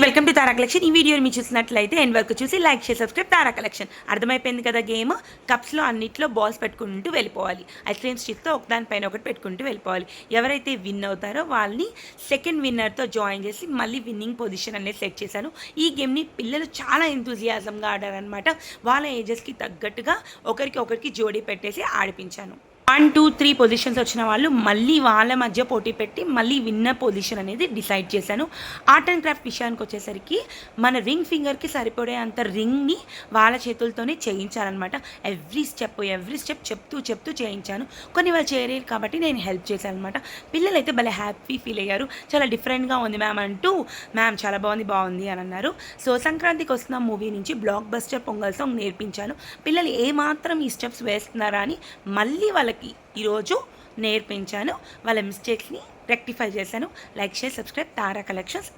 Welcome to Tara collection. ఈ వీడియోని మీరు చూసినట్లయితే ఎండ్ వరకు చూసి లైక్ చేసి సబ్స్క్రైబ్. తారా కలెక్షన్ అర్థమైపోయింది కదా. గేమ్ కప్స్లో అన్నిట్లో బాల్స్ పెట్టుకుంటూ వెళ్ళిపోవాలి. ఐస్ క్రీమ్ స్టిక్తో ఒకదానిపైన ఒకటి పెట్టుకుంటూ వెళ్ళిపోవాలి. ఎవరైతే విన్ అవుతారో వాళ్ళని సెకండ్ విన్నర్తో జాయిన్ చేసి మళ్ళీ విన్నింగ్ పొజిషన్ అనేది సెట్ చేశాను. ఈ గేమ్ని పిల్లలు చాలా ఎంతూజియాజంగా ఆడారనమాట. వాళ్ళ ఏజెస్కి తగ్గట్టుగా ఒకరికి జోడీ పెట్టేసి ఆడిపించాను. 1, 2, 3 పొజిషన్స్ వచ్చిన వాళ్ళు మళ్ళీ వాళ్ళ మధ్య పోటీ పెట్టి మళ్ళీ విన్నర్ పొజిషన్ అనేది డిసైడ్ చేశాను. ఆర్ట్ అండ్ క్రాఫ్ట్ విషయానికి వచ్చేసరికి మన రింగ్ ఫింగర్కి సరిపడే అంత రింగ్ని వాళ్ళ చేతులతోనే చేయించాలన్నమాట. ఎవ్రీ స్టెప్ చెప్తూ చేయించాను. కొన్ని వాళ్ళు చేయలేరు కాబట్టి నేను హెల్ప్ చేశాను అనమాట. పిల్లలు అయితే భలే హ్యాపీ ఫీల్ అయ్యారు. చాలా డిఫరెంట్గా ఉంది మ్యామ్ అంటూ, మ్యామ్ చాలా బాగుంది అని అన్నారు. సో సంక్రాంతికి వస్తున్న మూవీ నుంచి బ్లాక్ బస్టర్ పొంగల్ సాంగ్ నేర్పించాను. పిల్లలు ఏమాత్రం ఈ స్టెప్స్ వేస్తున్నారా అని మళ్ళీ వాళ్ళకి ఈరోజు నేర్పించాను. వాళ్ళ మిస్టేక్స్ని రెక్టిఫై చేశాను. లైక్ షేర్ సబ్స్క్రైబ్ తారా కలెక్షన్స్.